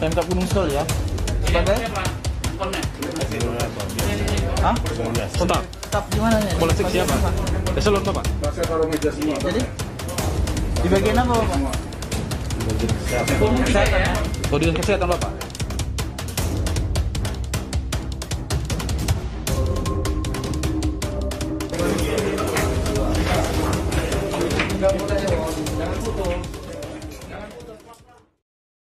Pemkab Gunung Sol ya. Sebagai? Hah? Tetap. Tetap di mananya? Politik siapa? Eselon Bapak. Jadi di bagian apa Bapak? Kesehatan ya? Oh, dinas kesehatan Bapak.